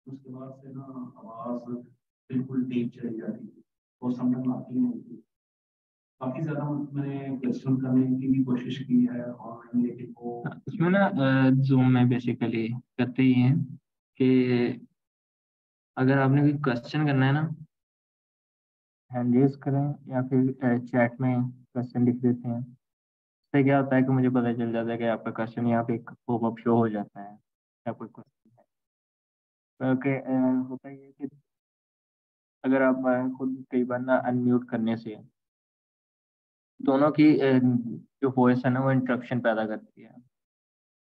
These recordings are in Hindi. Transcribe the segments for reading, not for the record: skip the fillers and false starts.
उसके बाद से ना आवाज़ बिल्कुल डीप चली जाती थी और समझ में आती नहीं थी। काफ़ी ज़्यादा मैंने क्वेश्चन करने की भी कोशिश की है ऑनलाइन, लेकिन वो उसमें ना जूम में बेसिकली करते ही हैं कि अगर आपने कोई क्वेश्चन करना है ना, हैंड रेज करें या फिर चैट में क्वेश्चन लिख देते हैं। इससे क्या होता है कि मुझे पता चल जाता है कि आपका क्वेश्चन यहाँ पे एक पॉपअप शो हो जाता है या कोई क्वेश्चन है। तो होता ही है कि अगर आप खुद कई बार ना अनम्यूट करने से दोनों की जो वॉइस है ना वो इंटरप्शन पैदा करती है।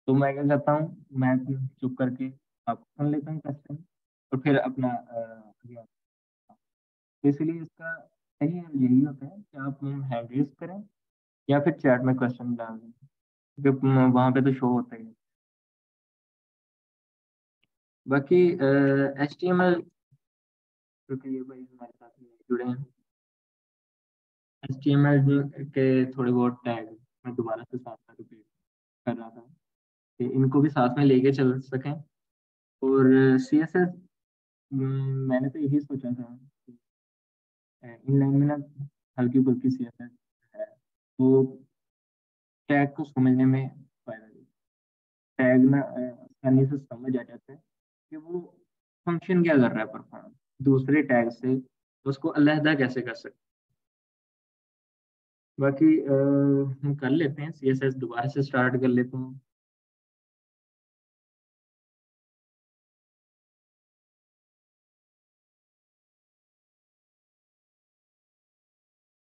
तो मैं क्या करता हूँ, मैं चुप करके आप सुन लेता हूँ क्वेश्चन और फिर अपना आगे आता हूँ। तो इसलिए इसका सही यही होता है कि आप हैंड रेज करें या फिर चैट में क्वेश्चन डाल दें, क्योंकि वहाँ पे तो शो होता ही है। बाकी HTML, क्योंकि ये भाई हमारे साथ में जुड़े हैं, HTML के थोड़े बहुत टैग मैं दोबारा से साथ साथ रिपीट कर रहा था कि इनको भी साथ में लेके चल सकें। और CSS मैंने तो यही सोचा था कि इनलाइन में ना हल्की फुल्की CSS है तो टैग को समझने में फायदा है। टैग ना आसानी से समझ आ जाता है कि वो फंक्शन क्या कर रहा है परफॉर्म, दूसरे टैग से उसको अलहदा कैसे कर सकते। बाकी हम कर लेते हैं, CSS दोबारा से स्टार्ट कर लेते हैं।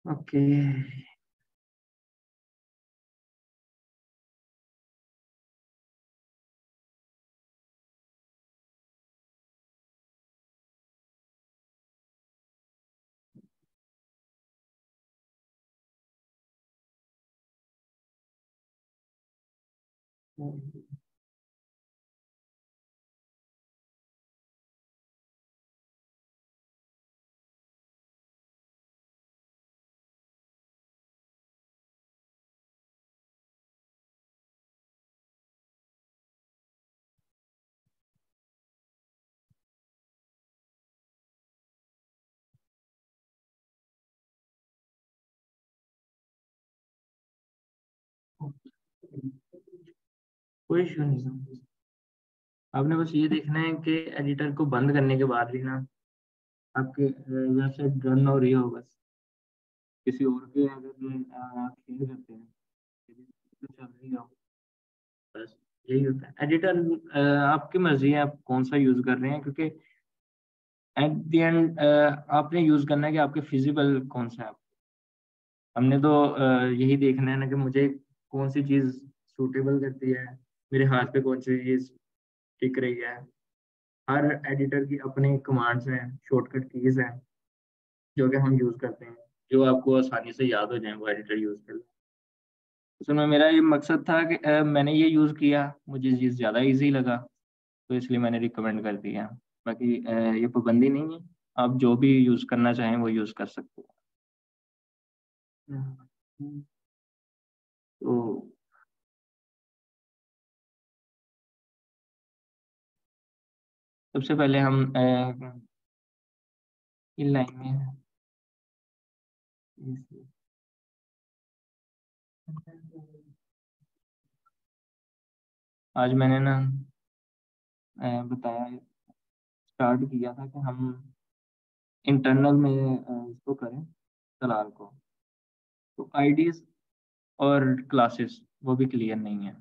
ओके। कोई इशू नहीं है। आपने बस ये देखना है कि एडिटर को बंद करने के बाद भी ना आपके वेबसाइट रन हो रही हो, बस किसी और के अगर आप शेयर करते हैं तो चल रही हो, बस यही होता है। एडिटर आपकी मर्जी है आप कौन सा यूज कर रहे हैं, क्योंकि एट द एंड आपने यूज करना है कि आपके फिजिबल कौन सा है। हमने तो यही देखना है ना कि मुझे कौन सी चीज सूटेबल करती है, मेरे हाथ पे कौन सी चीज टिक रही है। हर एडिटर की अपने कमांड्स हैं, शॉर्टकट कीज हैं जो कि हम यूज करते हैं, जो आपको आसानी से याद हो जाए वो एडिटर यूज कर। असल में मेरा ये मकसद था कि मैंने ये यूज किया, मुझे ये ज्यादा इजी लगा तो इसलिए मैंने रिकमेंड कर दिया। बाकी ये पाबंदी नहीं है, आप जो भी यूज करना चाहें वो यूज कर सकते हैं। तो सबसे पहले हम इन लाइन में आज मैंने ना बताया, स्टार्ट किया था कि हम इंटरनल में इसको करें दलाल को। तो आईडीज और क्लासेस वो भी क्लियर नहीं है।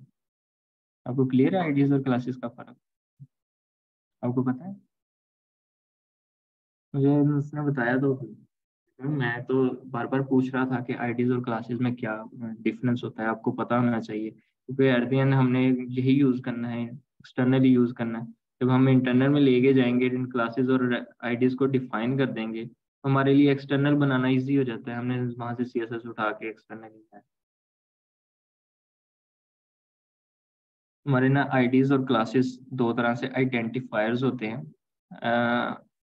आपको क्लियर है आईडीज और क्लासेस का फर्क? आपको पता है? मुझे उसने बताया तो मैं तो बार बार पूछ रहा था कि आईडीज और क्लासेस में क्या डिफरेंस होता है, आपको पता होना चाहिए, क्योंकि एट द एंड हमने यही यूज करना है, एक्सटर्नली यूज करना है। जब हम इंटरनल में लेके जाएंगे इन क्लासेस और आईडीज को डिफाइन कर देंगे तो हमारे लिए एक्सटर्नल बनाना इजी हो जाता है, हमने वहां से सीएसएस उठा के एक्सटर्नल लिखा है। हमारे ना आईडीज और क्लासेस दो तरह से आइडेंटिफायर्स होते हैं।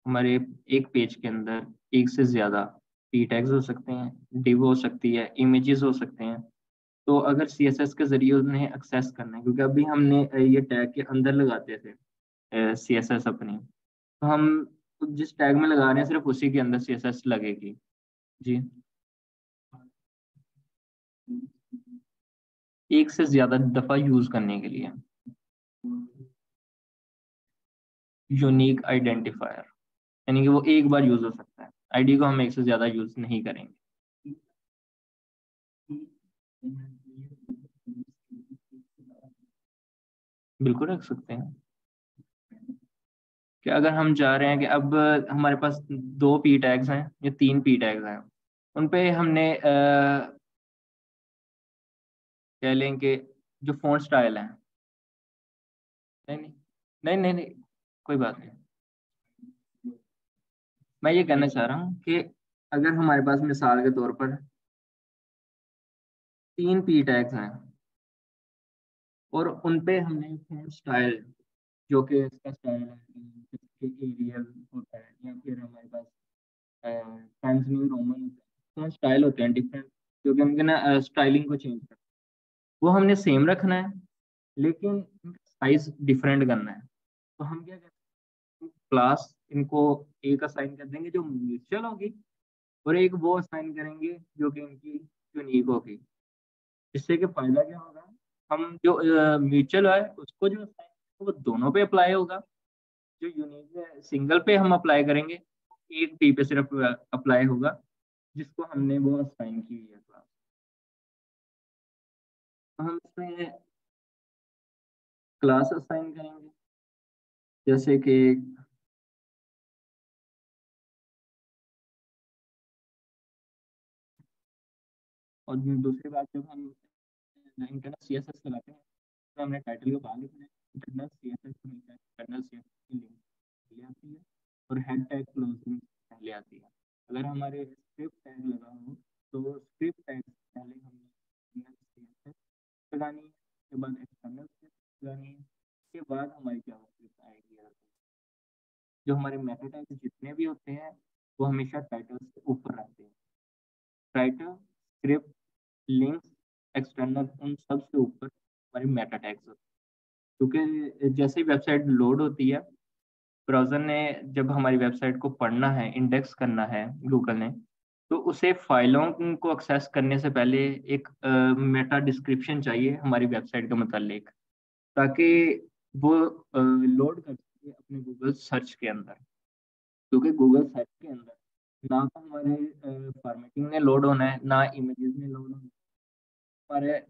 हमारे एक पेज के अंदर एक से ज्यादा पी टैग्स हो सकते हैं, डिव हो सकती है, इमेजेस हो सकते हैं। तो अगर CSS के जरिए उन्हें एक्सेस करना है, क्योंकि अभी हमने ये टैग के अंदर लगाते थे CSS अपनी, तो हम जिस टैग में लगा रहे हैं सिर्फ उसी के अंदर CSS लगेगी। जी, एक से ज्यादा दफा यूज करने के लिए यूनिक आइडेंटिफायर, यानी कि वो एक बार यूज हो सकता है। आईडी को हम एक से ज्यादा यूज नहीं करेंगे। बिल्कुल रख सकते हैं कि अगर हम जा रहे हैं कि अब हमारे पास 2 P टैग्स हैं या 3 P टैग्स हैं, उन पे हमने कह लें कि जो फॉन्ट स्टाइल है, नहीं नहीं नहीं नहीं नहीं, कोई बात नहीं। मैं ये कहना चाह रहा हूँ कि अगर हमारे पास मिसाल के तौर पर 3 P टैग्स हैं और उन पे हमने फॉन्ट स्टाइल, जो कि इसका स्टाइल है एरियल होता है, या फिर हमारे पास टाइम्स न्यू रोमन होता है, फॉन्ट स्टाइल होते हैं डिफरेंट, जो कि हमके ना स्टाइलिंग को चेंज करते हैं, वो हमने सेम रखना है, लेकिन इनका साइज डिफरेंट करना है। तो हम क्या करते हैं, क्लास इनको एक असाइन कर देंगे जो म्यूचुअल होगी, और एक वो असाइन करेंगे जो कि इनकी यूनिक होगी। इससे कि फायदा क्या होगा, हम जो म्यूचुअल है उसको जो असाइन वो दोनों पे अप्लाई होगा, जो यूनिक है सिंगल पे हम अप्लाई करेंगे, एक पी पे सिर्फ अप्लाई होगा जिसको हमने वो असाइन की है क्लास। तो हम इसमें क्लास असाइन करेंगे, जैसे कि और दूसरी बात, जब हम इंटरनल CSS चलाते हैं तो हमने टाइटल को बाहर लिखना है, इंटरनल CSS को मिलता है, इंटरनल CSS की लिंक पहले आती है और हेड टैग क्लोजिंग पहले आती है। अगर हमारे स्क्रिप्ट टैग लगा हो तो स्क्रिप्ट टैग पहले हमने इंटरनल CSS लगानी है, उसके बाद एक्सटर्नल CSS लगानी है, उसके बाद हमारी जावास्क्रिप्ट आएगी। जो हमारे मेटा टैग जितने भी होते हैं वो हमेशा टाइटल से ऊपर रहते हैं। टाइटल, स्क्रिप्ट, लिंक्स, एक्सटर्नल, उन सब से ऊपर हमारे मेटा टैग्स होते हैं, क्योंकि जैसे ही वेबसाइट लोड होती है, ब्राउजर ने जब हमारी वेबसाइट को पढ़ना है, इंडेक्स करना है गूगल ने, तो उसे फाइलों को एक्सेस करने से पहले एक मेटा डिस्क्रिप्शन चाहिए हमारी वेबसाइट के मुतालिक, ताकि वो लोड कर सके अपने गूगल सर्च के अंदर। क्योंकि गूगल सर्च के अंदर ना तो हमारे फॉर्मेटिंग ने लोड होना है, ना इमेजेस में लोड होना है। हमारे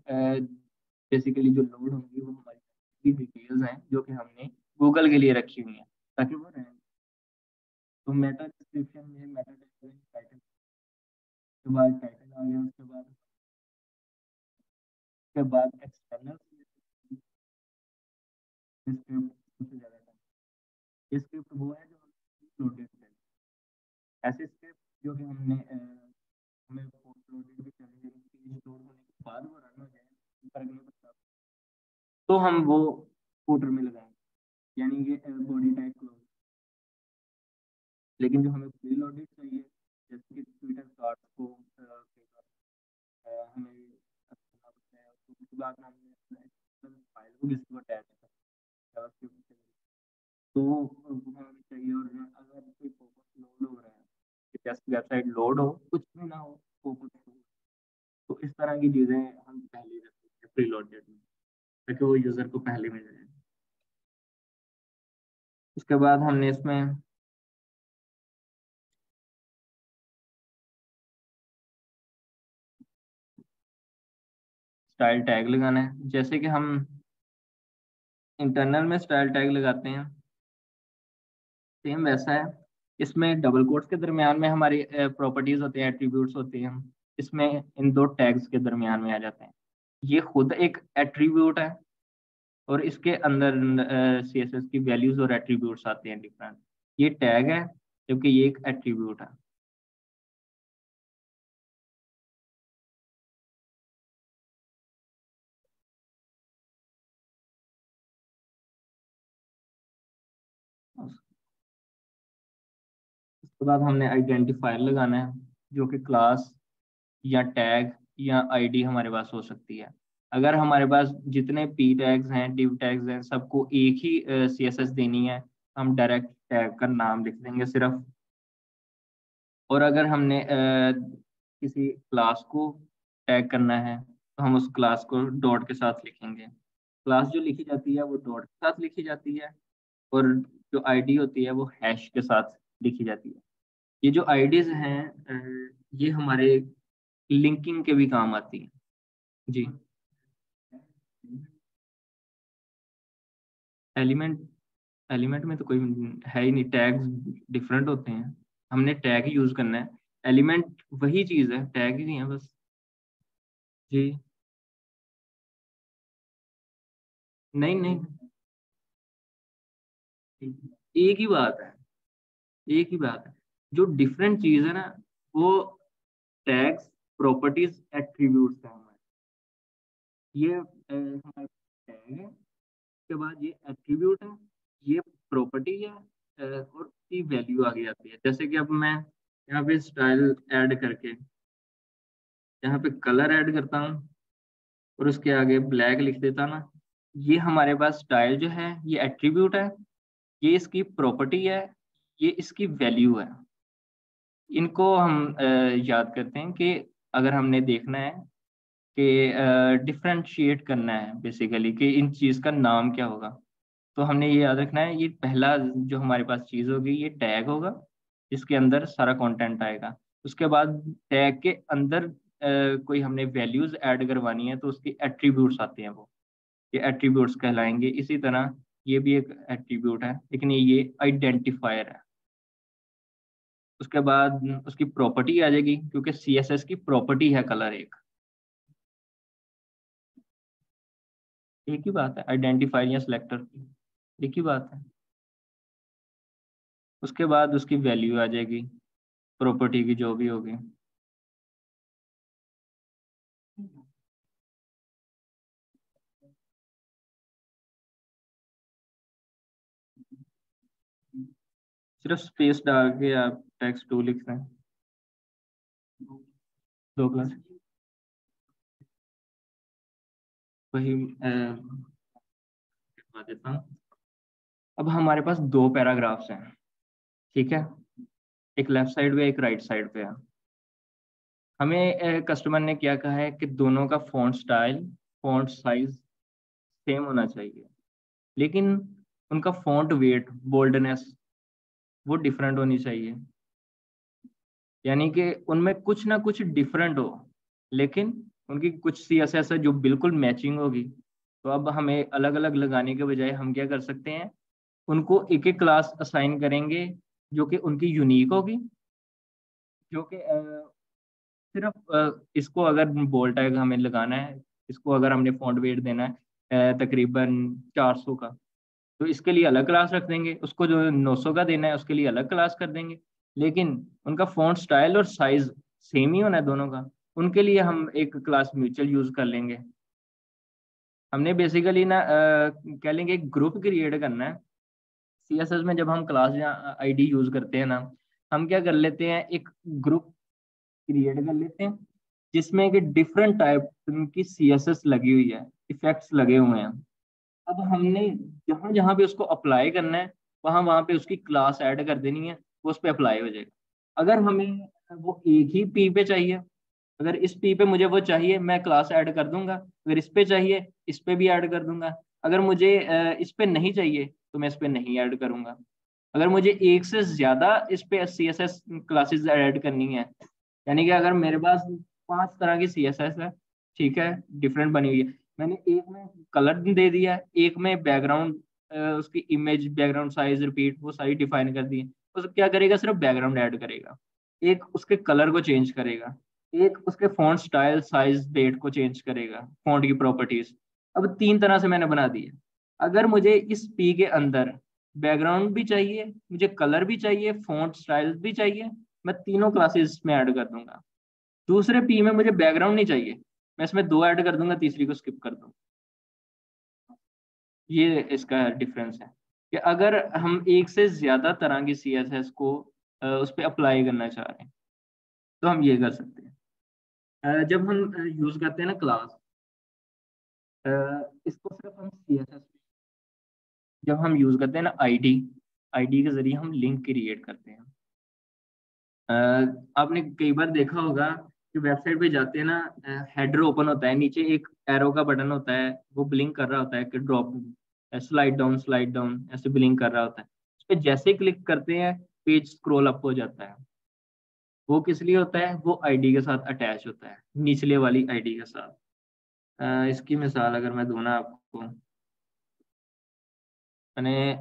बेसिकली जो लोड होंगी वो हमारी डिटेल्स हैं जो कि हमने गूगल के लिए रखी हुई हैं, ताकि वो रहें। तो मेटा डिस्क्रिप्शन में मेटा टाइटल के बाद टाइटल आ गया, उसके बाद एक्सटर्नल स्क्रिप्ट सबसे ज़्यादा टाइम। ये स्क्रिप्ट वो है जो लोडेड है, ऐसे स्क्रिप्ट जो कि हमें पोस्ट लोडेड भी चाहिए, पेज लोड होने के बाद वो रन हो जाए, फर्क नहीं पड़ता, तो हम वो फूटर में लगाएंगे, यानी कि बॉडी टाइप क्लोज। लेकिन जो हमें प्री लोडेड चाहिए, जैसे कि ट्विटर कार्ड्स को हमें करना पड़ता है, तो उसके बाद हमने फाइल को किसी को अटैच करना है तो वो हमें चाहिए। और अगर कोई फोकस लोड हो रहा है, कि जैसे वेबसाइट लोड हो कुछ भी ना हो, फोकस हो, तो इस तरह की चीज़ें हम पहले रखते हैं प्री लोडेड में, ताकि वो यूज़र को पहले मिल जाए। उसके बाद हमने इसमें स्टाइल टैग लगाना है, जैसे कि हम इंटरनल में स्टाइल टैग लगाते हैं, सेम वैसा है। इसमें डबल कोट्स के दरमियान में हमारी प्रॉपर्टीज होती हैं, एट्रीब्यूट्स होती हैं, इसमें इन 2 टैग्स के दरमियान में आ जाते हैं। ये खुद एक एट्रीब्यूट है और इसके अंदर CSS की वैल्यूज और एट्रीब्यूट्स आते हैं डिफरेंट। ये टैग है जबकि ये एक एट्रीब्यूट है। उसके बाद हमने आइडेंटिफायर लगाना है, जो कि क्लास या टैग या आईडी हमारे पास हो सकती है। अगर हमारे पास जितने पी टैग्स हैं, div टैग्स हैं, सबको एक ही CSS देनी है, हम डायरेक्ट टैग का नाम लिख देंगे सिर्फ। और अगर हमने किसी क्लास को टैग करना है तो हम उस क्लास को डॉट के साथ लिखेंगे। क्लास जो लिखी जाती है वो डॉट के साथ लिखी जाती है, और जो आईडी होती है वो हैश के साथ लिखी जाती है। ये जो आईडीज हैं ये हमारे लिंकिंग के भी काम आती है। जी, एलिमेंट एलिमेंट में तो कोई है ही नहीं, टैग्स डिफरेंट होते हैं, हमने टैग ही यूज करना है। एलिमेंट वही चीज है, टैग ही नहीं है बस। जी, नहीं नहीं, एक ही बात है, एक ही बात है। जो डिफरेंट चीज है ना, वो टैग्स, प्रॉपर्टीज, एट्रीब्यूट्स है हमारे। ये हमारे टैग है, उसके बाद ये एट्रीब्यूट है, ये प्रॉपर्टी है, और उसकी वैल्यू आगे आती है। जैसे कि अब मैं यहाँ पे स्टाइल ऐड करके यहाँ पे कलर ऐड करता हूँ और उसके आगे ब्लैक लिख देता ना, ये हमारे पास स्टाइल जो है ये एट्रीब्यूट है, ये इसकी प्रॉपर्टी है, ये इसकी वैल्यू है। इनको हम याद करते हैं कि अगर हमने देखना है कि डिफ्रेंशिएट करना है बेसिकली कि इन चीज़ का नाम क्या होगा, तो हमने ये याद रखना है, ये पहला जो हमारे पास चीज़ होगी ये टैग होगा, जिसके अंदर सारा कंटेंट आएगा। उसके बाद टैग के अंदर कोई हमने वैल्यूज ऐड करवानी है तो उसके एट्रीब्यूट्स आते हैं, वो ये एट्रीब्यूट्स कहलाएंगे। इसी तरह ये भी एक एट्रीब्यूट है, लेकिन ये आइडेंटिफायर है। उसके बाद उसकी प्रॉपर्टी आ जाएगी, क्योंकि CSS की प्रॉपर्टी है कलर। एक ही बात है, आइडेंटिफायर या सिलेक्टर की एक ही बात है। उसके बाद उसकी वैल्यू आ जाएगी, प्रॉपर्टी की जो भी होगी। सिर्फ स्पेस डाल के आप टेक्स्ट टू लिख दें, दो क्लास वही बता देता हूँ। अब हमारे पास दो पैराग्राफ्स हैं, ठीक है, एक लेफ्ट साइड पे एक राइट साइड पे है। हमें कस्टमर ने क्या कहा है कि दोनों का font style, font size same होना चाहिए, लेकिन उनका फॉन्ट वेट, बोल्डनेस वो डिफरेंट होनी चाहिए। यानी कि उनमें कुछ ना कुछ डिफरेंट हो, लेकिन उनकी कुछ CSS है जो बिल्कुल मैचिंग होगी। तो अब हमें अलग अलग लगाने के बजाय हम क्या कर सकते हैं, उनको एक एक क्लास असाइन करेंगे जो कि उनकी यूनिक होगी, जो कि सिर्फ इसको अगर बोल्ड टैग हमें लगाना है, इसको अगर हमने फॉन्ट वेट देना है तकरीबन 400 का, तो इसके लिए अलग क्लास रख देंगे। उसको जो 900 का देना है उसके लिए अलग क्लास कर देंगे। लेकिन उनका फॉन्ट स्टाइल और साइज सेम ही होना है दोनों का, उनके लिए हम एक क्लास म्यूचुअल यूज कर लेंगे। हमने बेसिकली ना कह लेंगे एक ग्रुप क्रिएट करना है। CSS में जब हम क्लास या आईडी यूज करते हैं ना, हम क्या कर लेते हैं, एक ग्रुप क्रिएट कर लेते हैं जिसमें कि डिफरेंट टाइप की CSS लगी हुई है, इफेक्ट्स लगे हुए हैं। अब हमने जहां जहां पे उसको अप्लाई करना है, वहां वहां पे उसकी क्लास ऐड कर देनी है, वो उस पर अप्लाई हो जाएगा। अगर हमें वो एक ही पी पे चाहिए, अगर इस पी पे मुझे वो चाहिए मैं क्लास ऐड कर दूंगा, अगर इस पे चाहिए इस पे भी ऐड कर दूंगा, अगर मुझे इस पे नहीं चाहिए तो मैं इस पे नहीं ऐड करूंगा। अगर मुझे एक से ज्यादा इस पे CSS क्लासेस ऐड करनी है, यानी कि अगर मेरे पास 5 तरह की CSS है, ठीक है, डिफरेंट बनी हुई है, मैंने एक में कलर दे दिया है, एक में बैकग्राउंड, उसकी इमेज, बैकग्राउंड साइज, रिपीट, वो सारी डिफाइन कर दी है। तो क्या करेगा, सिर्फ बैकग्राउंड ऐड करेगा, एक उसके कलर को चेंज करेगा, एक उसके फॉन्ट स्टाइल, साइज, डेट को चेंज करेगा, फॉन्ट की प्रॉपर्टीज। अब 3 तरह से मैंने बना दिया। अगर मुझे इस पी के अंदर बैकग्राउंड भी चाहिए, मुझे कलर भी चाहिए, फॉन्ट स्टाइल भी चाहिए, मैं तीनों क्लासेस में ऐड कर दूंगा। दूसरे पी में मुझे बैकग्राउंड नहीं चाहिए, मैं इसमें 2 ऐड कर दूंगा, तीसरी को स्किप कर दूंगा। ये इसका डिफरेंस है कि अगर हम एक से ज्यादा तरह की CSS को उस पर अप्लाई करना चाह रहे हैं तो हम ये कर सकते हैं। जब हम यूज करते हैं ना क्लास, इसको सिर्फ हम CSS, जब हम यूज करते हैं ना आईडी, आईडी के जरिए हम लिंक क्रिएट करते हैं। अ, आपने कई बार देखा होगा कि वेबसाइट पे जाते हैं ना, हेडर ओपन होता है, नीचे एक एरो का बटन होता है, वो ब्लिंक कर रहा होता है कि ड्रॉप स्लाइड डाउन ऐसे ब्लिंक कर रहा होता है। उस पर जैसे ही क्लिक करते हैं पेज स्क्रॉल अप हो जाता है। वो किस लिए होता है? वो आईडी के साथ अटैच होता है, निचले वाली आईडी के साथ। इसकी मिसाल अगर मैं दूं ना आपको, मैंने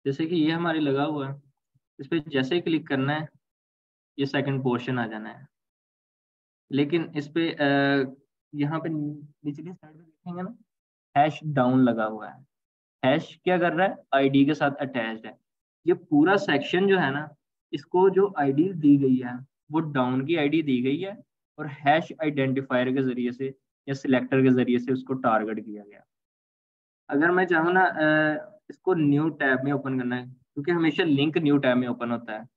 जैसे कि ये हमारे लगा हुआ है, इस पे जैसे ही क्लिक करना है ये सेकंड पोर्शन आ जाना है। लेकिन इस पे यहाँ पे निचली साइड में देखेंगे ना, हैश डाउन लगा हुआ है। हैश क्या कर रहा है? आईडी के साथ अटैच्ड है। ये पूरा सेक्शन जो है ना, इसको जो आईडी दी गई है वो डाउन की आईडी दी गई है, और हैश आइडेंटिफायर के जरिए से या सिलेक्टर के जरिए से उसको टारगेट किया गया। अगर मैं चाहूँ ना इसको न्यू टैब में ओपन करना है, क्योंकि हमेशा लिंक न्यू टैब में ओपन होता है,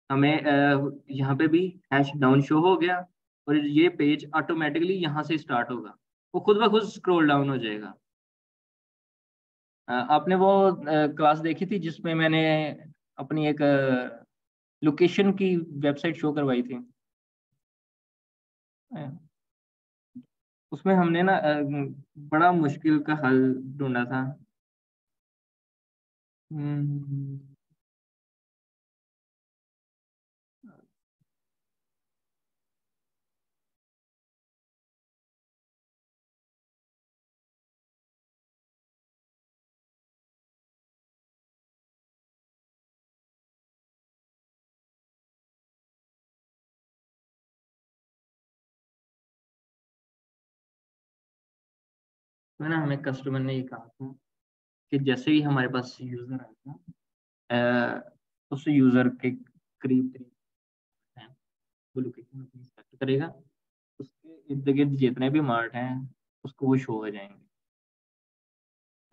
हमें यहाँ पे भी हैश डाउन शो हो गया, और ये पेज ऑटोमेटिकली यहाँ से स्टार्ट होगा, वो खुद ब खुद स्क्रॉल डाउन हो जाएगा। आपने वो क्लास देखी थी जिसमें मैंने अपनी एक लोकेशन की वेबसाइट शो करवाई थी? अ, उसमें हमने ना बड़ा मुश्किल का हल ढूंढा था। हम्म, तो ना हमें कस्टमर ने ये कहा था कि जैसे ही हमारे पास यूजर आएगा, उस यूजर के करीब करीब हैं, वो लोकेशन अपनी सेलेक्ट करेगा, उसके इर्द गिर्द जितने भी मार्ट हैं उसको वो शो हो जाएंगे।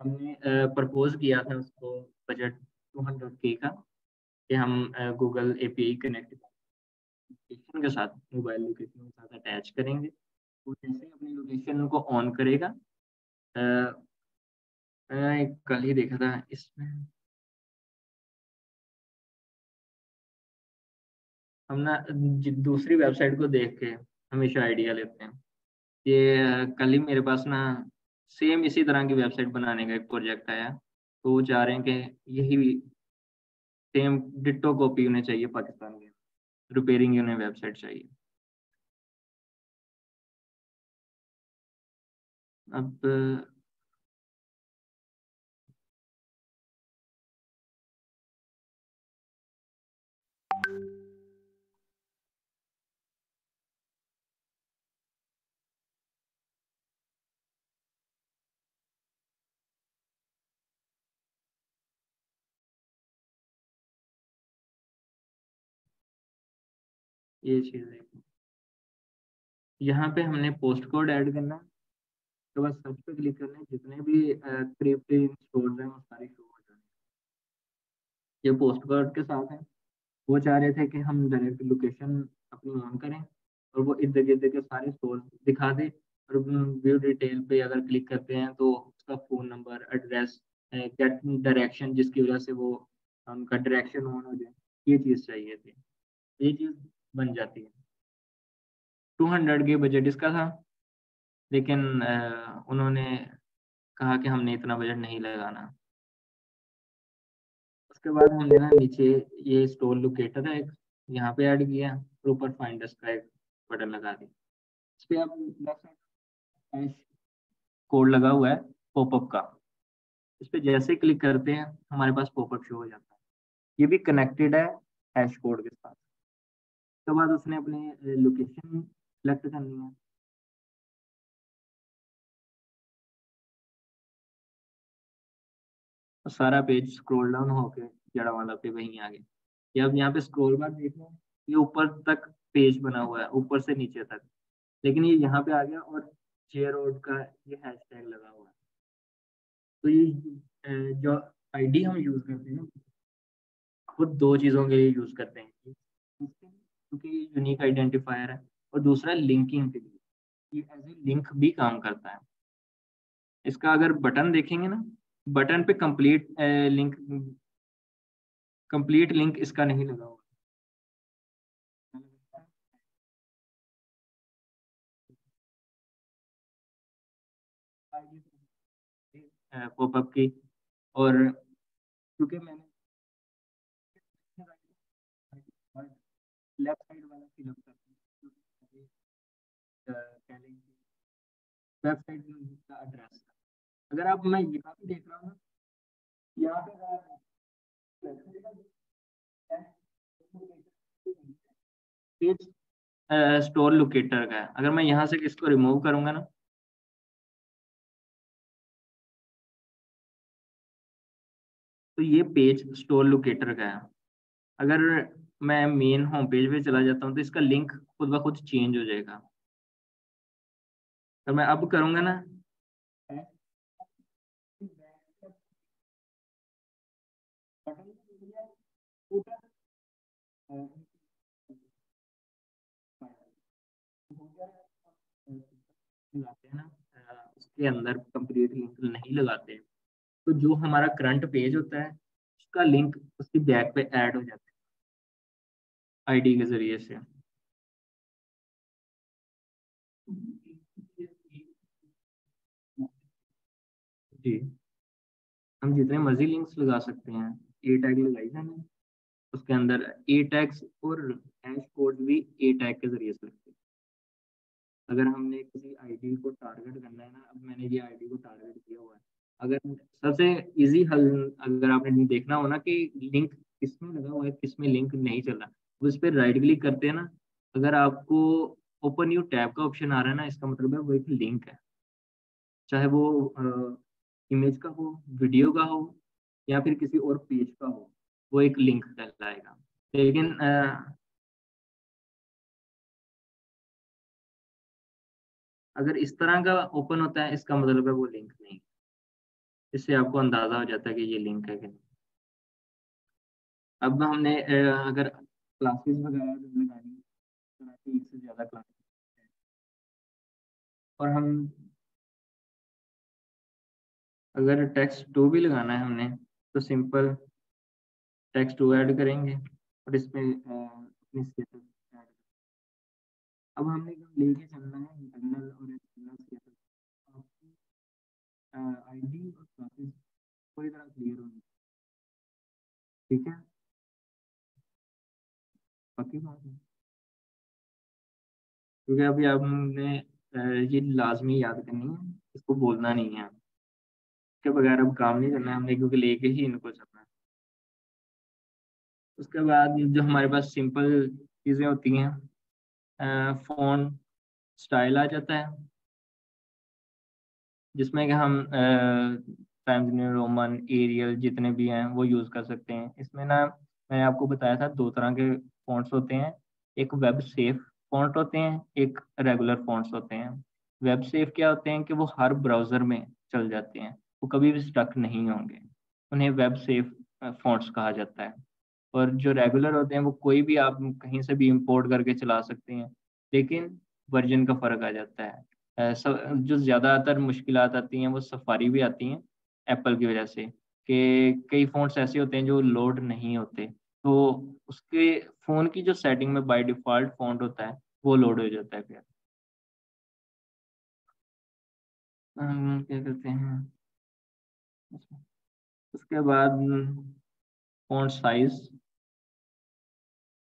हमने प्रपोज किया था उसको बजट 200K का, कि हम गूगल API कनेक्ट लोकेशन के साथ, मोबाइल लोकेशन के साथ अटैच करेंगे। वो जैसे ही अपनी लोकेशन को ऑन करेगा, अ, मैंने कल ही देखा था इसमें, हम ना दूसरी वेबसाइट को देख के हमेशा आइडिया लेते हैं। ये कल ही मेरे पास ना सेम इसी तरह की वेबसाइट बनाने का एक प्रोजेक्ट आया, तो वो चाह रहे हैं कि यही सेम डिट्टो कॉपी उन्हें चाहिए पाकिस्तान की, रिपेयरिंग उन्हें वेबसाइट चाहिए। अब ये चीज़ है, यहाँ पे हमने पोस्ट कोड ऐड करना है, तो बस सर्च पे क्लिक करना है, जितने भी करीब करीब स्टोर्स हैं वो सारे शो हो जाएंगे। ये पोस्ट कोड के साथ है। वो चाह रहे थे कि हम डायरेक्ट लोकेशन अपनी ऑन करें, और वो इर्द गिर्द के सारे स्टोर दिखा दे, और व्यू डिटेल पे अगर क्लिक करते हैं तो उसका phone number, address, get direction, जिसकी वजह से वो उनका डायरेक्शन ऑन हो जाए, ये चीज़ चाहिए थी। ये चीज़ बन जाती है। 200 के बजट इसका था, लेकिन उन्होंने कहा कि हमने इतना बजट नहीं लगाना। उसके बाद हमने ना नीचे ये स्टोर लोकेटर है एक, यहाँ पे ऐड किया, और ऊपर फाइंड अस का एक बटन लगा दिया। इस पे आप लेफ्ट साइड कोड लगा हुआ है पॉपअप का, इस पे जैसे क्लिक करते हैं हमारे पास पॉपअप शो हो जाता है। ये भी कनेक्टेड है हैश कोड के साथ। उसके बाद उसने अपनी लोकेशन सेलेक्ट करनी है। और सारा पेज स्क्रॉल डाउन होके जड़ा वाला पे वहीं आ गया। या आप यहाँ पे स्क्रॉल बार देख रहे हैं, ये ऊपर तक पेज बना हुआ है, ऊपर से नीचे तक, लेकिन ये यहाँ पे आ गया और जेरोड का ये हैशटैग लगा हुआ है। तो ये जो आईडी हम यूज करते हैं ना, वो दो चीजों के लिए यूज करते हैं, क्योंकि ये यूनिक आइडेंटिफायर है, और दूसरा लिंकिंग के लिए, ये एज ए लिंक भी काम करता है। इसका अगर बटन देखेंगे ना, बटन पे कंप्लीट लिंक इसका नहीं लगा हुआ। पॉपअप की, और क्योंकि मैंने लेफ्ट साइड वाला फिलअप करता हूँ, वेबसाइट का एड्रेस। अगर आप, मैं यहाँ पे देख रहा हूँ ना, यहाँ पे पेज स्टोर लोकेटर का है। अगर मैं यहाँ से इसको रिमूव करूंगा ना, तो ये पेज स्टोर लोकेटर का है। अगर मैं मेन होम पेज पे चला जाता हूँ, तो इसका लिंक खुद ब खुद चेंज हो जाएगा। तो मैं अब करूंगा ना, लगाते हैं ना, उसके अंदर कंप्लीट लिंक नहीं लगाते, तो जो हमारा करंट पेज होता है, उसका लिंक उसकी बैक पे ऐड हो जाता है आईडी के जरिए से। जी, हम जितने मर्जी लिंक्स लगा सकते हैं। ए टैग लगाई है ना, उसके अंदर ए टैग्स और हैश कोड भी ए टैग के जरिए से लगते हैं। अगर हमने किसी आईडी को टारगेट करना है ना, अब मैंने ये आईडी को टारगेट किया हुआ है, अगर सबसे इजी हल, अगर आपने देखना हो ना कि लिंक किस में लगा हुआ है, किस में लिंक नहीं चल रहा, तो उस पर राइट क्लिक करते हैं ना, अगर आपको ओपन न्यू टैब का ऑप्शन आ रहा है ना, इसका मतलब है वो एक लिंक है, चाहे वो इमेज का हो, वीडियो का हो, या फिर किसी और पेज का हो, वो एक लिंक कहलाएगा। लेकिन अगर इस तरह का ओपन होता है, इसका मतलब है वो लिंक नहीं। इससे आपको अंदाजा हो जाता है कि ये लिंक है कि नहीं। अब हमने अगर क्लासेस वगैरह लगानी है, एक से ज्यादा क्लासेस, और हम अगर टेक्स्ट टू भी लगाना है हमने, तो सिंपल टेक्स्ट टू ऐड करेंगे, और इसमें अपनी स्टेटस ऐड। अब हमने लेके चलना है इंटरनल और एक्सटर्नल स्टेटस, आईडी और क्लासेस पूरी तरह क्लियर होनी, ठीक है, पक्की बात है। क्योंकि अभी आपने ये लाजमी याद करनी है, इसको बोलना नहीं है, इसके बगैर अब काम नहीं करना है हमने, क्योंकि लेके ही इनको चलना है। उसके बाद जो हमारे पास सिंपल चीज़ें होती हैं, फ़ॉन्ट स्टाइल आ जाता है, जिसमें कि हम टाइम्स न्यू रोमन, एरियल जितने भी हैं वो यूज़ कर सकते हैं। इसमें ना, मैंने आपको बताया था दो तरह के फ़ॉन्ट्स होते हैं, एक वेब सेफ फ़ॉन्ट होते हैं, एक रेगुलर फ़ॉन्ट्स होते हैं। वेब सेफ क्या होते हैं कि वो हर ब्राउज़र में चल जाते हैं, वो कभी भी स्टक नहीं होंगे, उन्हें वेब सेफ फ़ॉन्ट्स कहा जाता है। और जो रेगुलर होते हैं, वो कोई भी आप कहीं से भी इंपोर्ट करके चला सकते हैं, लेकिन वर्जन का फ़र्क आ जाता है। जो ज़्यादातर मुश्किलात आती हैं वो सफारी भी आती हैं एप्पल की वजह से, कि कई फ़ॉन्ट्स ऐसे होते हैं जो लोड नहीं होते, तो उसके फ़ोन की जो सेटिंग में बाय डिफ़ॉल्ट फ़ॉन्ट होता है, वो लोड हो जाता है फिर। क्या करते हैं उसके बाद, फ़ॉन्ट साइज़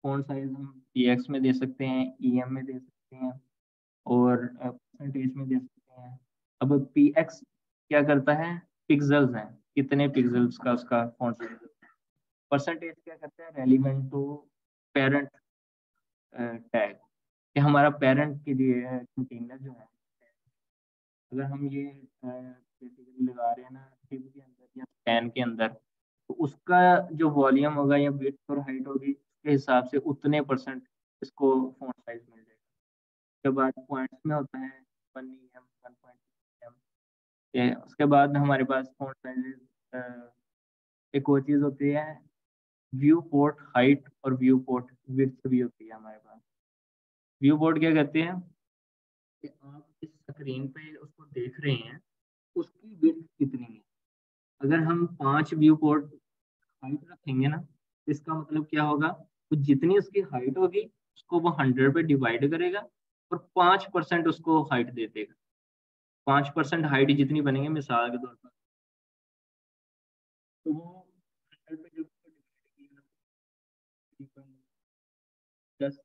हम px में दे सकते हैं, em में दे सकते हैं, और परसेंटेज में दे सकते हैं। अब px क्या करता है, पिक्सेल्स हैं, कितने पिक्सेल्स का उसका फॉन्ट साइज। परसेंटेज क्या करता है, रेलिवेंट टू पेरेंट टैग, कि हमारा पेरेंट के लिए कंटेनर जो है, अगर हम ये बेसिकली लगा रहे हैं ना टिब के अंदर या स्पैन के अंदर, तो उसका जो वॉल्यूम होगा या विड्थ और हाइट होगी उसके हिसाब से उतने परसेंट इसको फॉन्ट साइज मिल जाएगा। उसके बाद पॉइंट्स में होता है 1 em 1.5 em। उसके बाद हमारे पास फॉन्ट साइज एक और चीज़ होती है, व्यू पोर्ट हाइट और व्यू पोर्ट विड्थ भी होती है हमारे पास। व्यू पोर्ट क्या कहते हैं कि आप इस स्क्रीन पे उसको देख रहे हैं, उसकी विड्थ कितनी है। अगर हम 5 व्यू पोर्ट हाइट रखेंगे ना, तो इसका मतलब क्या होगा, तो जितनी उसकी हाइट होगी उसको वो 100 पे डिवाइड करेगा और 5% उसको हाइट दे देगा। 5% हाइट जितनी बनेगी मिसाल के तौर पर, तो वो 100 पे जब दस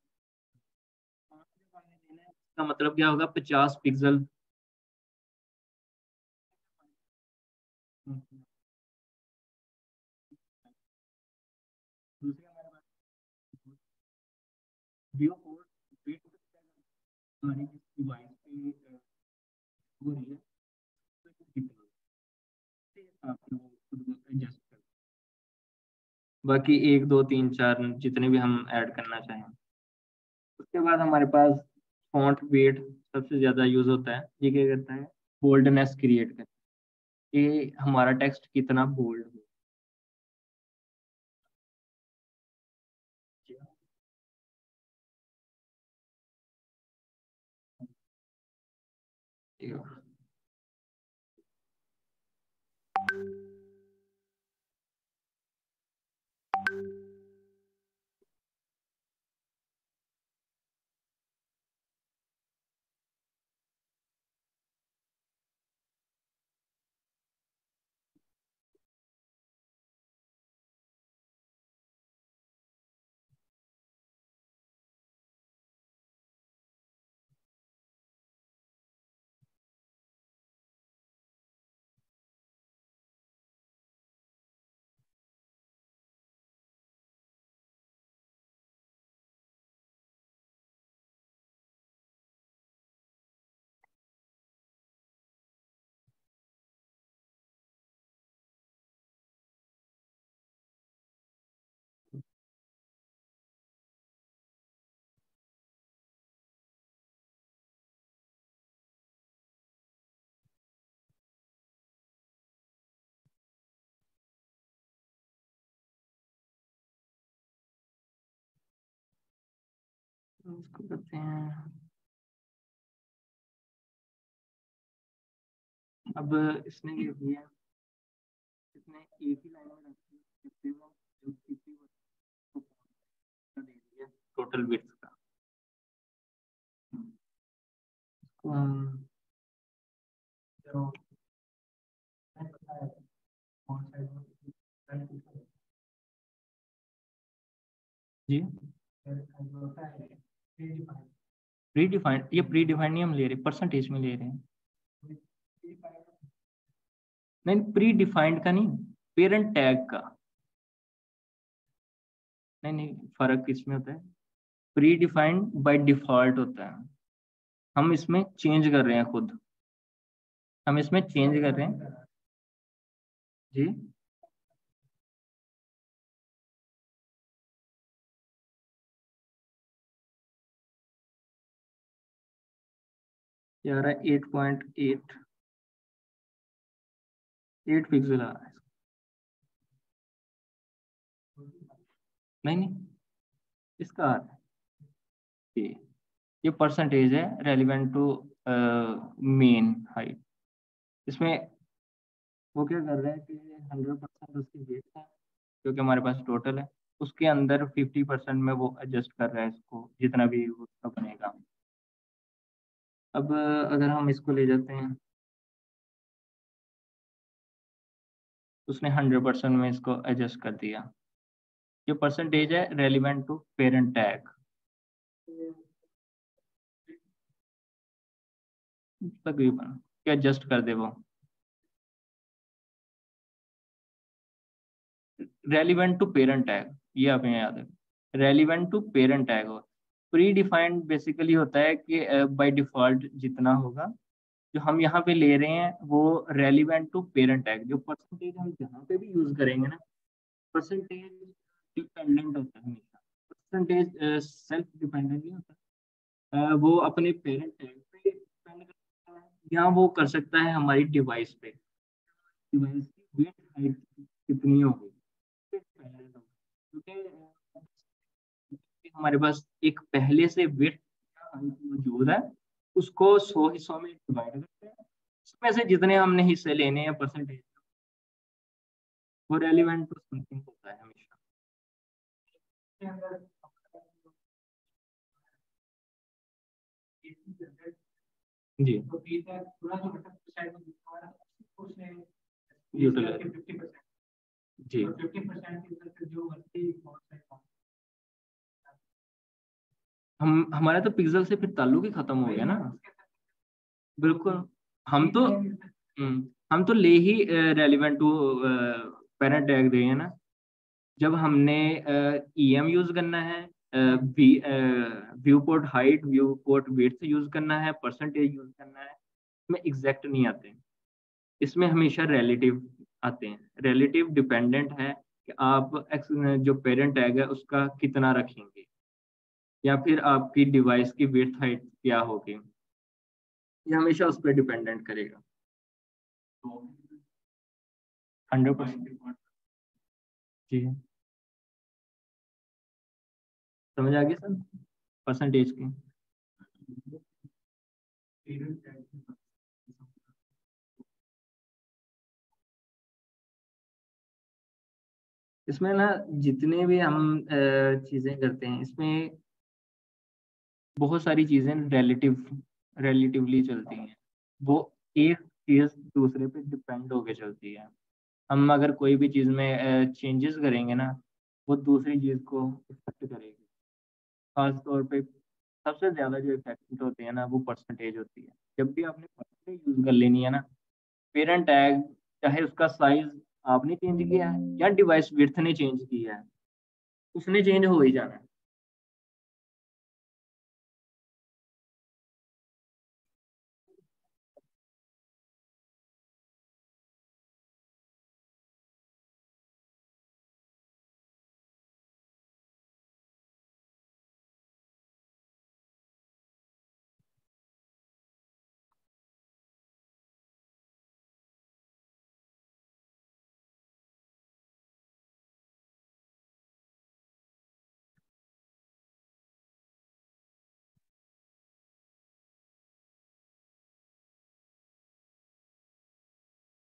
5 देना है, इसका मतलब क्या होगा, 50 पिक्सल। दूसरी हमारे पास व्यू कोड वेट हमारी जिस डिवाइस पे हो रही है तो कितना है, आप लोग खुद को एडजस्ट कर, बाकी 1 2 3 4 जितने भी हम ऐड करना चाहें। उसके बाद हमारे पास फॉन्ट वेट सबसे ज़्यादा यूज़ होता है। ये क्या करता है, बोल्डनेस क्रिएट करता है, ये हमारा टेक्स्ट कितना बोल्ड हो। उसको करते हैं। अब इसने ये किया, इसने एक ही लाइन में रखी कितने में जो किसी को दे दिया टोटल बिट्स का। इसको हम जो जी प्री डिफाइंड, ये प्री डिफाइंड नहीं हम ले रहे, परसेंटेज में ले रहे हैं। नहीं, प्री डिफाइंड का नहीं, पेरेंट टैग का। नहीं नहीं, फर्क किसमें होता है, प्री डिफाइंड बाय डिफॉल्ट होता है, हम इसमें चेंज कर रहे हैं खुद, हम इसमें चेंज कर रहे हैं जी। ये आ रहा है 8.8 पिक्सल आ रहा है। नहीं नहीं, इसका आ रहा है ये परसेंटेज है रेलिवेंट टू मेन हाइट। इसमें वो क्या कर रहा है कि 100% उसकी वेट है जो कि हमारे पास टोटल है, उसके अंदर 50% में वो एडजस्ट कर रहा है इसको, जितना भी उसका बनेगा। अब अगर हम इसको ले जाते हैं, उसने 100% में इसको एडजस्ट कर दिया। ये परसेंटेज है रेलिवेंट टू पेरेंट टैग, तकरीबन क्या एडजस्ट कर दे वो, रेलिवेंट टू पेरेंट टैग, ये आपने याद है, रेलिवेंट टू पेरेंट टैग हो। प्री डिफाइंड बेसिकली होता है कि बाय डिफॉल्ट जितना होगा, जो हम यहाँ पे ले रहे हैं वो रेलिवेंट टू पेरेंट टैग, जो परसेंटेज हम जहाँ पे भी यूज करेंगे ना, परसेंटेज डिपेंडेंट होता है हमेशा, परसेंटेज सेल्फ डिपेंडेंट नहीं होता। वो अपने पेरेंट टैग पे डिपेंड करता है या वो कर सकता है हमारी डिवाइस पे, डिवाइस की वेट हाइट कितनी होगी क्योंकि हमारे पास एक पहले से वेट मौजूद है, उसको 100 हिस्सों में डिवाइड करते हैं, उसमें से जितने हमने हिस्से लेने हैं परसेंटेज वो रेलिवेंट टू समथिंग होता है हमेशा। जी यूटिलाइज जी हम हमारा तो पिक्सल से फिर ताल्लुक ही खत्म हो गया ना। बिल्कुल हम तो ले ही रेलिवेंट टू पेरेंट टैग दे हैं ना। जब हमने ईएम यूज करना है, view port height, view port width use करना है, परसेंटेज यूज करना है, इसमें एग्जैक्ट नहीं आते, इसमें हमेशा रिलेटिव आते हैं। रिलेटिव डिपेंडेंट है कि आप जो पेरेंट टैग है उसका कितना रखेंगे या फिर आपकी डिवाइस की विड्थ हाइट क्या होगी, ये हमेशा उस पर डिपेंडेंट करेगा। 100% जी समझ आ गया सर परसेंटेज की। इसमें ना जितने भी हम चीजें करते हैं इसमें बहुत सारी चीजें रिलेटिवली चलती हैं, वो एक चीज दूसरे पे डिपेंड होके चलती है। हम अगर कोई भी चीज में चेंजेस करेंगे ना वो दूसरी चीज को इफेक्ट करेगी। खास तौर पे सबसे ज्यादा जो इफेक्ट होती है ना वो परसेंटेज होती है। जब भी आपने परसेंटेज यूज कर लेनी है ना, पेरेंट टैग चाहे उसका साइज आपने चेंज किया है या डिवाइस विड्थ ने चेंज किया है, उसने चेंज हो ही जाना है।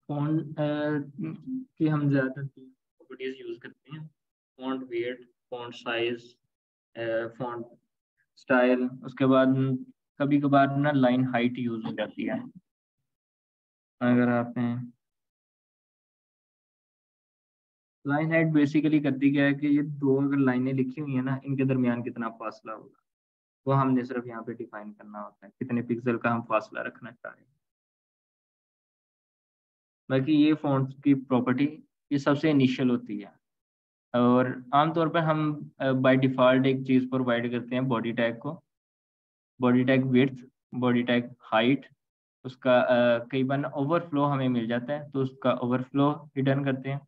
फॉन्ट की हम ज़्यादातर प्रॉपर्टीज यूज़ करते हैं, font weight, font size, font style, उसके बाद कभी कभार ना लाइन हाइट यूज़ हो जाती है। अगर आपने लाइन हाइट बेसिकली करती क्या है कि ये दो अगर लाइनें लिखी हुई है ना इनके दरमियान कितना फासला होगा वो हमने सिर्फ यहाँ पे डिफाइन करना होता है, कितने पिक्सल का हम फासला रखना चाह रहे हैं। बाकी ये फॉन्ट की प्रॉपर्टी ये सबसे इनिशियल होती है और आमतौर पर हम बाय डिफ़ॉल्ट एक चीज़ प्रोवाइड करते हैं बॉडी टैग को, body tag width, body tag height, उसका कई बार ओवरफ्लो हमें मिल जाता है तो उसका ओवरफ्लो रिटर्न करते हैं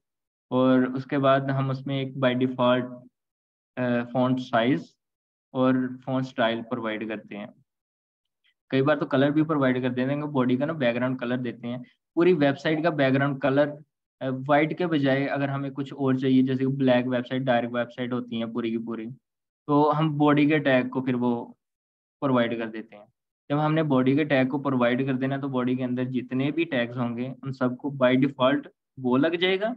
और उसके बाद हम उसमें एक बाय डिफ़ॉल्ट फॉन्ट साइज और फॉन्ट स्टाइल प्रोवाइड करते हैं। कई बार तो कलर भी प्रोवाइड कर देते हैं, बॉडी का ना बैकग्राउंड कलर देते हैं, पूरी वेबसाइट का बैकग्राउंड कलर वाइट के बजाय अगर हमें कुछ और चाहिए जैसे ब्लैक वेबसाइट, डार्क वेबसाइट होती हैं पूरी की पूरी, तो हम बॉडी के टैग को फिर वो प्रोवाइड कर देते हैं। जब हमने बॉडी के टैग को प्रोवाइड कर देना तो बॉडी के अंदर जितने भी टैग्स होंगे उन सबको बाय डिफ़ॉल्ट वो लग जाएगा,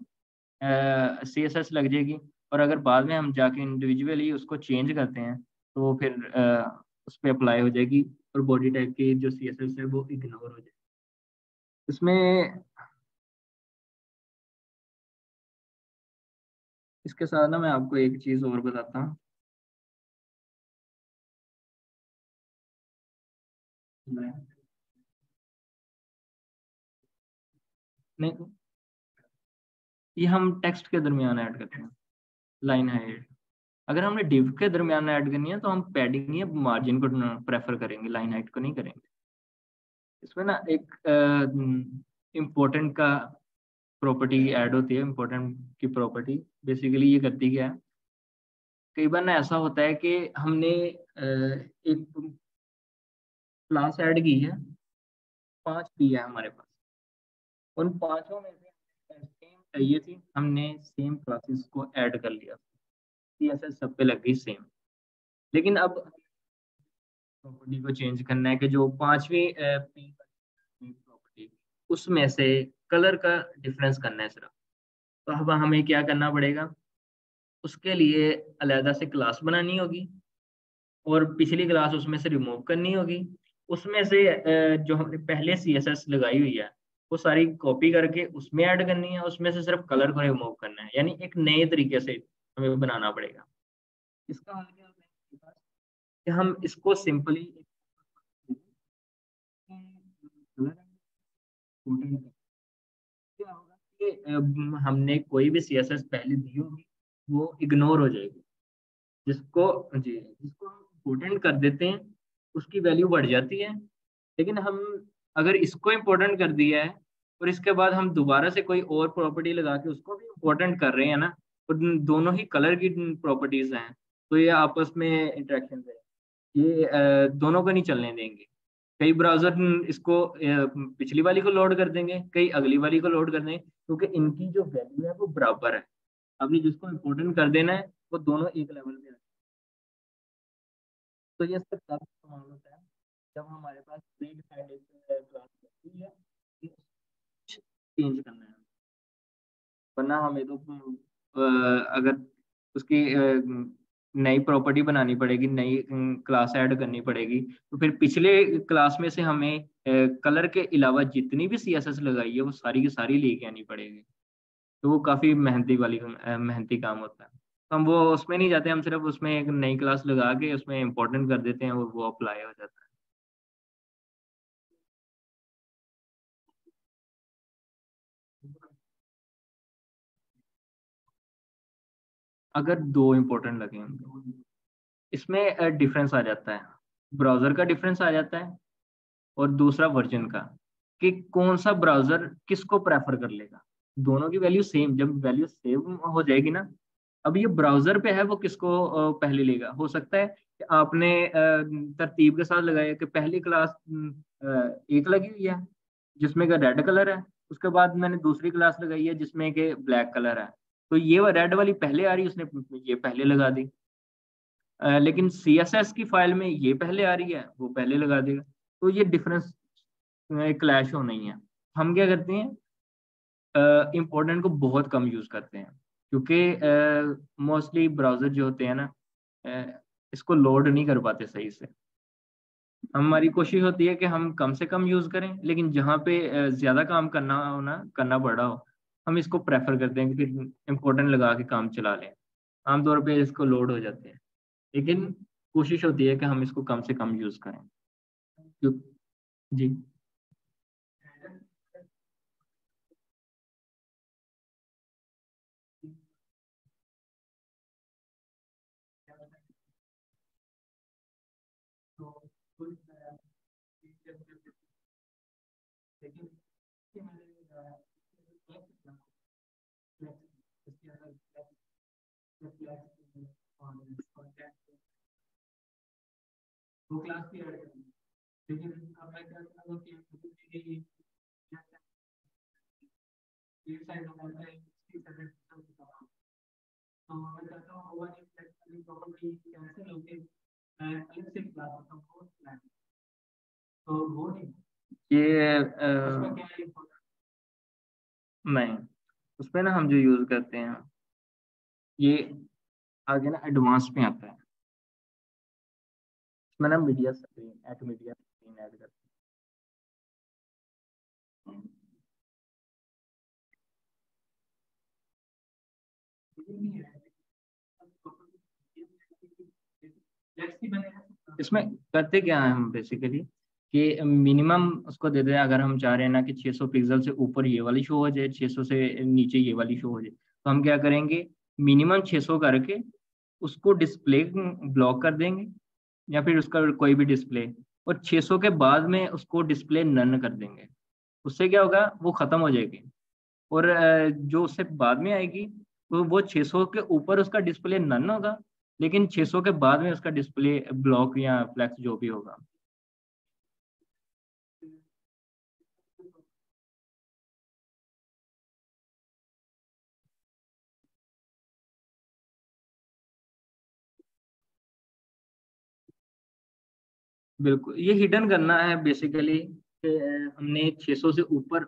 CSS लग जाएगी। और अगर बाद में हम जाके इंडिविजुअली उसको चेंज करते हैं तो वो फिर उस पर अप्लाई हो जाएगी और बॉडी टाइप की जो CSS है वो इग्नोर हो जाएगी। इसमें इसके साथ ना मैं आपको एक चीज़ और बताता हूँ। नहीं, ये हम टेक्स्ट के दरमियान ऐड करते हैं लाइन हाइट। अगर हमने डिव के दरमियान ऐड करनी है तो हम पैडिंग या मार्जिन को प्रेफर करेंगे, लाइन हाइट को नहीं करेंगे। इसमें ना एक इम्पोर्टेंट का प्रॉपर्टी ऐड होती है, इम्पोर्टेंट की प्रॉपर्टी। बेसिकली ये करती क्या है, कई बार ना ऐसा होता है कि हमने एक क्लास ऐड की है, 5 पी है हमारे पास, उन 5 में से सेम चाहिए थी, हमने सेम क्लासेस को ऐड कर लिया, ऐसे सब पे लग गई सेम। लेकिन अब प्रॉपर्टी को चेंज करना है कि जो 5वीं पी प्रॉपर्टी, उसमें से कलर का डिफरेंस करना है सिर्फ। तो अब हमें क्या करना पड़ेगा, उसके लिए अलहदा से क्लास बनानी होगी और पिछली क्लास उसमें से रिमूव करनी होगी। उसमें से जो हमने पहले सीएसएस लगाई हुई है वो सारी कॉपी करके उसमें ऐड करनी है, उसमें से सिर्फ कलर को रिमूव करना है, यानी एक नए तरीके से हमें बनाना पड़ेगा। इसका हल क्या होता है कि हम इसको सिंपली क्या होगा कि हमने कोई भी सीएसएस पहले दी होगी वो इग्नोर हो जाएगी, जिसको हम इम्पोर्टेंट कर देते हैं उसकी वैल्यू बढ़ जाती है। लेकिन हम अगर इसको इम्पोर्टेंट कर दिया है और इसके बाद हम दोबारा से कोई और प्रॉपर्टी लगा के उसको भी इम्पोर्टेंट कर रहे हैं ना, और दोनों ही कलर की प्रॉपर्टीज हैं, तो ये आपस में इंटरेक्शन है, ये दोनों को नहीं चलने देंगे। कई ब्राउजर इसको पिछली वाली को लोड कर देंगे, कई अगली वाली को लोड कर देंगे, क्योंकि इनकी जो वैल्यू है वो बराबर है। आपने जिसको इम्पोर्टेंट कर देना है वो दोनों एक लेवल पे। तो ये सब तब इस्तेमाल होता है जब हमारे पास प्री डिफाइंड क्लास होती है, चेंज करना है। वरना हमें तो अगर उसकी नई प्रॉपर्टी बनानी पड़ेगी, नई क्लास ऐड करनी पड़ेगी, तो फिर पिछले क्लास में से हमें कलर के अलावा जितनी भी सीएसएस लगाई है वो सारी की सारी लेके आनी पड़ेगी। तो वो काफ़ी मेहनती काम होता है। तो हम वो उसमें नहीं जाते, हम सिर्फ उसमें एक नई क्लास लगा के उसमें इम्पोर्टेंट कर देते हैं और वो अप्लाई हो जाता है। अगर 2 इम्पोर्टेंट लगे होंगे, इसमें डिफरेंस आ जाता है, ब्राउजर का डिफरेंस आ जाता है और दूसरा वर्जन का, कि कौन सा ब्राउजर किसको प्रेफर कर लेगा। दोनों की वैल्यू सेम, जब वैल्यू सेम हो जाएगी ना, अब ये ब्राउजर पे है वो किसको पहले लेगा। हो सकता है कि आपने तरतीब के साथ लगाया कि पहली क्लास एक लगी हुई है जिसमें का रेड कलर है, उसके बाद मैंने दूसरी क्लास लगाई है जिसमें के ब्लैक कलर है, तो ये रेड वाली पहले आ रही है, उसने ये पहले लगा दी। लेकिन सीएसएस की फाइल में ये पहले आ रही है, वो पहले लगा देगा। तो ये डिफरेंस क्लैश हो नहीं है। हम क्या करते हैं, इम्पोर्टेंट को बहुत कम यूज करते हैं, क्योंकि मोस्टली ब्राउजर जो होते हैं ना, इसको लोड नहीं कर पाते सही से। हमारी कोशिश होती है कि हम कम से कम यूज करें, लेकिन जहाँ पे ज्यादा काम करना पड़ रहा हो, हम इसको प्रेफर करते हैं कि इम्पोर्टेंट लगा के काम चला लें। आमतौर पे इसको लोड हो जाते हैं, लेकिन कोशिश होती है कि हम इसको कम से कम यूज करें। क्यों? जी। वो क्लास की ऐड करनी है। लेकिन अब मैं क्या करता हूँ कि ये साइड होता है, इसकी साइड होता है। तो मैं चाहता हूँ ओवर वाली प्रॉपर्टी कैंसिल होके मैं अलग से क्लास होता हूँ फोर्थ क्लास, तो वो नहीं, ये उसमें क्या है नहीं, उसमें ना हम जो यूज करते हैं ये आगे ना एडवांस में आता है, इसमें ना मीडिया स्क्रीन ऐड करते हैं। इसमें करते क्या है हम बेसिकली, कि मिनिमम उसको दे दें। अगर हम चाह रहे हैं ना कि 600 पिक्सल से ऊपर ये वाली शो हो जाए, 600 से नीचे ये वाली शो हो जाए, तो हम क्या करेंगे, मिनिमम 600 करके उसको डिस्प्ले ब्लॉक कर देंगे, या फिर उसका कोई भी डिस्प्ले, और 600 के बाद में उसको डिस्प्ले नन कर देंगे। उससे क्या होगा, वो खत्म हो जाएगी। और जो उससे बाद में आएगी तो वो 600 के ऊपर उसका डिस्प्ले नन होगा, लेकिन 600 के बाद में उसका डिस्प्ले ब्लॉक या फ्लैक्स जो भी होगा। बिल्कुल, ये हिडन करना है बेसिकली कि हमने 600 से ऊपर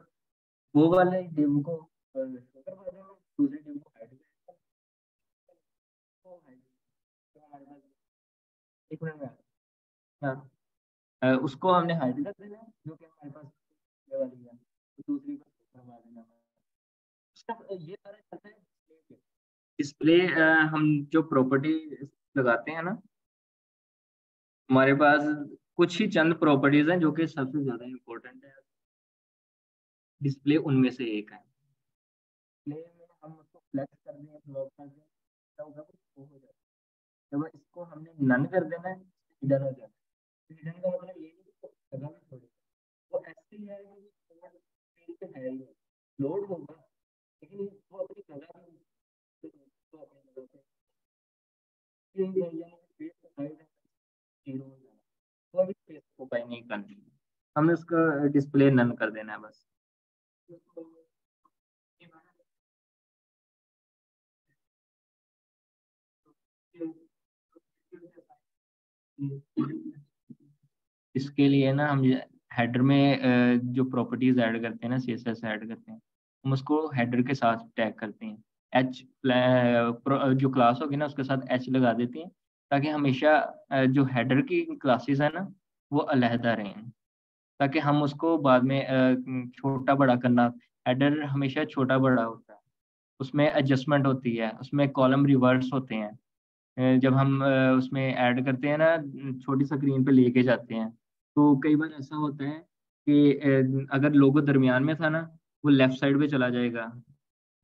वो वाले डिम को show करवा देना, दूसरी डिम को हाइड कर देना, तो हमारे पास एक मिनट में हाँ, उसको हमने हाइड कर देना है, जो कि हमारे पास ये वाली है, तो दूसरी को show करवा देना। उसका ये सारा चलता है डिस्प्ले पे। डिस्प्ले हम जो प्रॉपर्टी लगाते हैं ना, हमारे पास कुछ ही चंद प्रॉपर्टीज हैं जो कि सबसे ज्यादा इम्पोर्टेंट है। डिस्प्ले उनमें से एक है। डिस्प्ले में हम उसको फ्लैक्स कर दें, ब्लॉक कर दें, क्या होगा, वो हो जाएगा। जब इसको हमने नन कर देना है, हिडन हो जाएगा। हिडन का मतलब ये नहीं कि वो जगह में छोड़ेगा, वो ऐसे ही है कि पे है ही लोड होगा, लेकिन वो अपनी जगह में तो अपनी जगह पे यानी स्पेस साइड जीरो हो जाएगा, तो अभी स्पेस को बाई नहीं करनी है, हमें उसका डिस्प्ले नन कर देना है बस। इसके लिए ना हम हेडर में जो प्रॉपर्टीज ऐड करते हैं ना, सीएसएस ऐड करते हैं, हम उसको हेडर के साथ टैग करते हैं। एच जो क्लास होगी ना उसके साथ एच लगा देते हैं, ताकि हमेशा जो हेडर की क्लासेस है ना वो अलहदा रहें, ताकि हम उसको बाद में छोटा बड़ा करना। हेडर हमेशा छोटा बड़ा होता है, उसमें एडजस्टमेंट होती है, उसमें कॉलम रिवर्स होते हैं। जब हम उसमें ऐड करते हैं ना, छोटी स्क्रीन पे लेके जाते हैं, तो कई बार ऐसा होता है कि अगर लोगो दरमियान में था ना, वो लेफ्ट साइड पे चला जाएगा।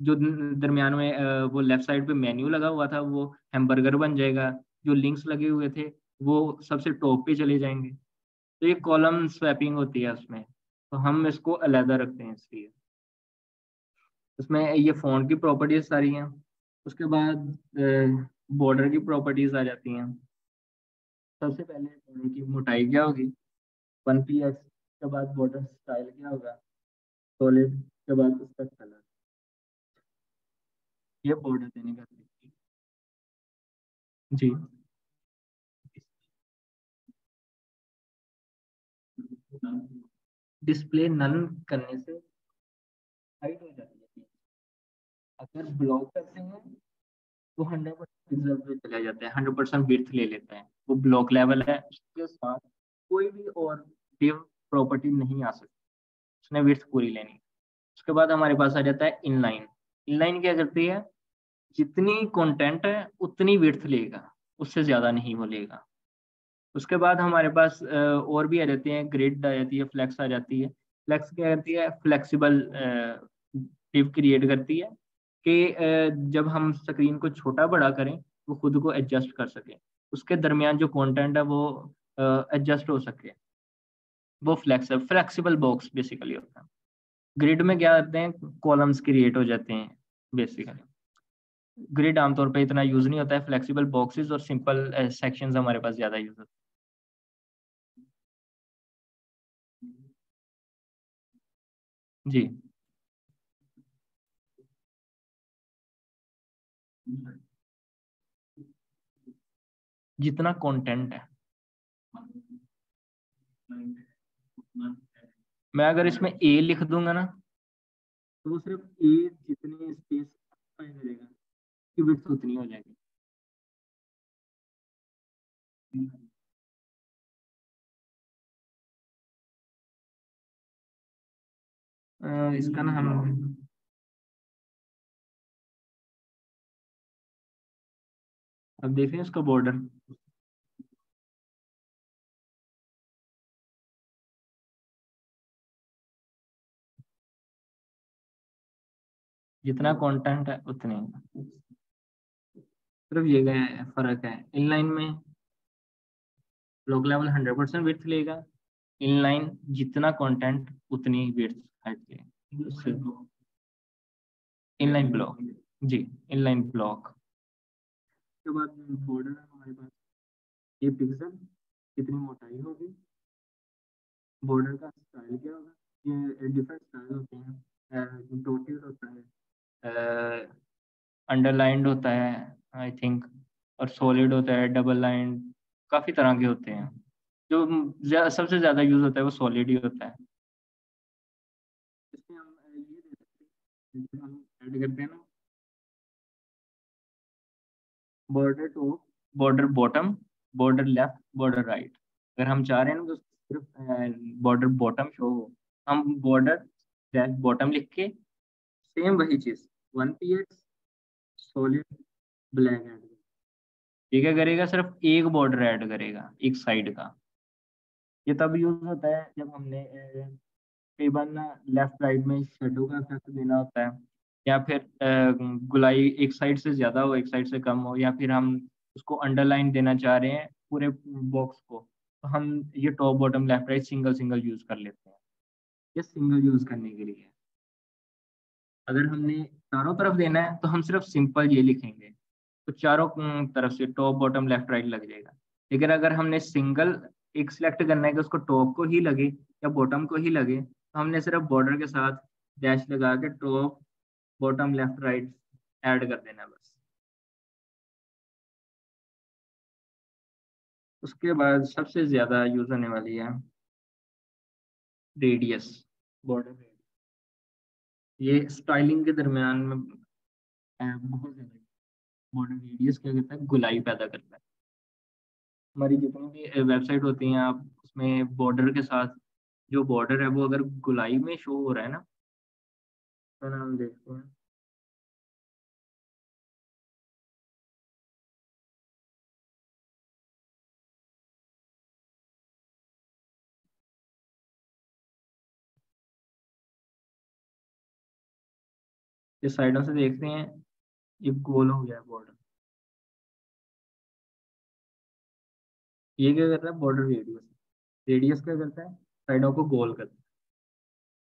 जो दरमियान में वो लेफ्ट साइड पे मेन्यू लगा हुआ था वो हैमबर्गर बन जाएगा। जो लिंक्स लगे हुए थे वो सबसे टॉप पे चले जाएंगे। तो ये कॉलम स्वैपिंग होती है उसमें, तो हम इसको अलहदा रखते हैं इसलिए। उसमें ये फ़ॉन्ट की प्रॉपर्टीज सारी हैं। उसके बाद बॉर्डर की प्रॉपर्टीज आ जाती हैं। सबसे पहले बॉर्डर की मोटाई क्या होगी, 1 px। के बाद बॉर्डर स्टाइल क्या होगा, सॉलिड। के बाद उसका कलर, ये बॉर्डर देने का तरीका। जी। डिस्प्ले नन करने से हाइड हो जाती है। अगर ब्लॉक करते हैं तो 100% पिक्सल पे चला जाता है, 100% विड्थ ले लेता है, वो ब्लॉक लेवल है, उसके साथ कोई भी और डिव प्रॉपर्टी नहीं आ सकती, उसने विड्थ पूरी लेनी। उसके बाद हमारे पास आ जाता है इनलाइन। इनलाइन क्या करती है, जितनी कंटेंट है उतनी विड्थ लेगा, उससे ज्यादा नहीं वो लेगा। उसके बाद हमारे पास और भी आ जाती हैं, ग्रिड आ जाती है, फ्लेक्स आ जाती है। फ्लेक्स क्या करती है, फ्लेक्सिबल डिव क्रिएट करती है कि जब हम स्क्रीन को छोटा बड़ा करें वो खुद को एडजस्ट कर सके, उसके दरमियान जो कंटेंट है वो एडजस्ट हो सके। वो फ्लेक्सिबल बॉक्स बेसिकली होता है। ग्रिड में क्या करते हैं, कॉलम्स क्रिएट हो जाते हैं बेसिकली। ग्रिड आमतौर पे इतना यूज नहीं होता है, फ्लेक्सिबल बॉक्सेस और सिंपल सेक्शंस हमारे पास ज्यादा यूज होते हैं। जी। जितना कंटेंट है, मैं अगर इसमें ए लिख दूंगा ना, तो वो सिर्फ ए जितनी स्पेस करेगा की विड्थ उतनी हो जाएगी। इसका ना हम अब देख रहे हैं इसका बॉर्डर। जितना कंटेंट है उतने, सिर्फ ये फर्क है। इनलाइन में ब्लॉक लेवल 100% विड्थ लेगा, इनलाइन जितना कंटेंट उतनी विड्थ हाइट लेगा। इनलाइन ब्लॉक, जी इनलाइन ब्लॉक। उसके बाद बॉर्डर है हमारे पास, ये पिक्सल कितनी मोटाई होगी, बॉर्डर का स्टाइल क्या होगा, ये डिफरेंट स्टाइल होते हैं, डॉटेड होता है, अंडरलाइंड होता है आई थिंक, और सॉलिड होता है, डबल लाइन, काफ़ी तरह के होते हैं। जो सबसे ज़्यादा यूज़ होता है वो सॉलिड ही होता है। इसमें हम ये दे सकते हैं, जब हम ऐड करते हैं ना, border top, border bottom, border left, border right. अगर हम चाह रहे हैं ना तो सिर्फ बॉर्डर बॉटम शो हो, हम बॉर्डर डैश बॉटम लिख के सेम वही चीज़ 1px सॉलिड ब्लैक ऐड, ये क्या करेगा, सिर्फ एक बॉर्डर ऐड करेगा एक साइड का। ये तब यूज होता है जब हमने कई बार ना लेफ्ट राइट में शेडो का इफेक्ट देना होता है, या फिर गुलाई एक साइड से ज़्यादा हो एक साइड से कम हो, या फिर हम उसको अंडरलाइन देना चाह रहे हैं पूरे बॉक्स को, तो हम ये top bottom left right single single use कर लेते हैं। ये सिंगल यूज करने के लिए है। अगर हमने चारों तरफ देना है तो हम सिर्फ सिंपल ये लिखेंगे, तो चारों तरफ से टॉप बॉटम लेफ्ट राइट लग जाएगा। लेकिन अगर हमने सिंगल एक सिलेक्ट करना है कि उसको टॉप को ही लगे या बॉटम को ही लगे, तो हमने सिर्फ बॉर्डर के साथ डैश लगा के top bottom left right add कर देना है बस। उसके बाद सबसे ज्यादा यूज होने वाली है रेडियस, बॉर्डर रेडियस। ये स्टाइलिंग के दरमियान में बहुत ज्यादा, बॉर्डर रेडियस क्या करता है, गुलाई पैदा करता है। हमारी जितनी भी वेबसाइट होती हैं, आप उसमें बॉर्डर के साथ जो बॉर्डर है वो अगर गुलाई में शो हो रहा है ना, तो ना हम देखते हैं ये साइडों से देखते हैं, ये गोल हो गया बॉर्डर। ये क्या करता है, बॉर्डर रेडियस, रेडियस क्या करता है, साइडों को गोल करता है।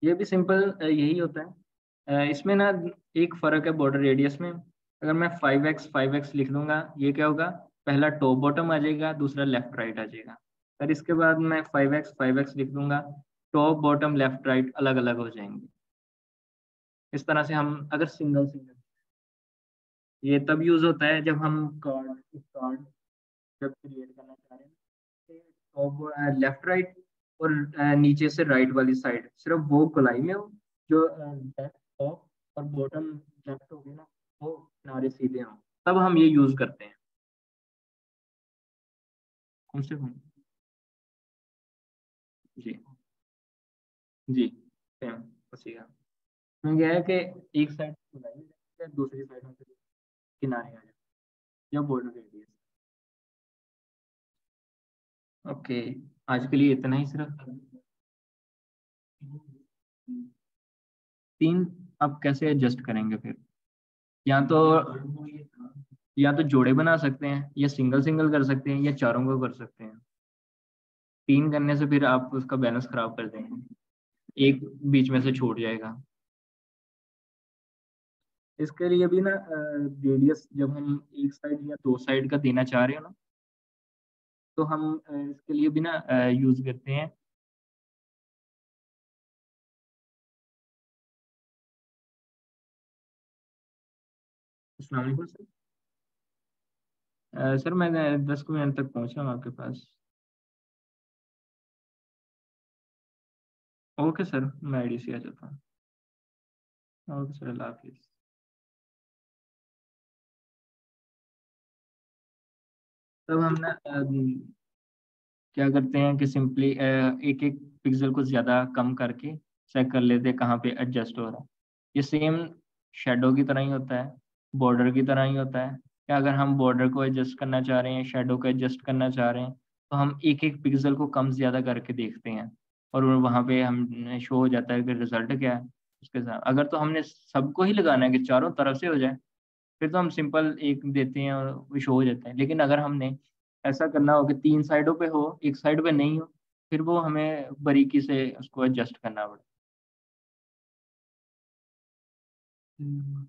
ये भी सिंपल यही होता है। इसमें ना एक फर्क है बॉर्डर रेडियस में, अगर मैं 5x लिख दूंगा, ये क्या होगा, पहला टॉप बॉटम आ जाएगा, दूसरा लेफ्ट राइट आ जाएगा। और इसके बाद मैं 5x लिख दूंगा, टॉप बॉटम लेफ्ट राइट अलग अलग हो जाएंगे। इस तरह से हम अगर सिंगल सिंगल, ये तब यूज होता है जब हम कार्ड जब क्रिएट करना चाह रहे हैं, टॉप लेफ्ट राइट और नीचे से राइट वाली साइड सिर्फ वो गोलाई में हो, जो लेफ्ट टॉप और बॉटम लेफ्ट हो गए ना, वो किनारे सीधे हों, तब हम ये यूज करते हैं। कौन से हों? जी जी, सेम उसी का। इसमें क्या है कि एक साइड गोलाई में जाएगा, दूसरी साइड में फिर किनारे आ जाए, या बॉर्डर रेडियस। ओके, आज के लिए इतना ही सिर्फ। तीन, अब कैसे एडजस्ट करेंगे फिर, या तो जोड़े बना सकते हैं, या सिंगल सिंगल कर सकते हैं, या चारों को कर सकते हैं। तीन करने से फिर आप उसका बैलेंस खराब कर देंगे, एक बीच में से छूट जाएगा। इसके लिए भी ना रेडियस जब हम एक साइड या दो साइड का देना चाह रहे हो ना, तो हम इसके लिए भी ना यूज करते हैं। अस्सलाम वालेकुम सर। सर मैं 10 मिनट तक पहुंचा हूँ आपके पास। ओके सर, मैं आईडी से आ जाता हूँ। ओके सर, अल्लाह हाफिज़। तब हम ना क्या करते हैं कि सिंपली एक एक पिक्सल को ज़्यादा कम करके चेक कर लेते हैं कहाँ पे एडजस्ट हो रहा है। ये सेम शेडो की तरह ही होता है, बॉर्डर की तरह ही होता है। क्या अगर हम बॉर्डर को एडजस्ट करना चाह रहे हैं, शेडो को एडजस्ट करना चाह रहे हैं, तो हम एक एक पिक्सल को कम ज़्यादा करके देखते हैं, और वहाँ पे हम शो हो जाता है कि रिजल्ट क्या है उसके साथ। अगर तो हमने सबको ही लगाना है कि चारों तरफ से हो जाए, फिर तो हम सिंपल एक देते हैं और वो शो हो जाता है। लेकिन अगर हमने ऐसा करना हो कि तीन साइडों पे हो, एक साइड पे नहीं हो, फिर वो हमें बारीकी से उसको एडजस्ट करना पड़े। हम्म,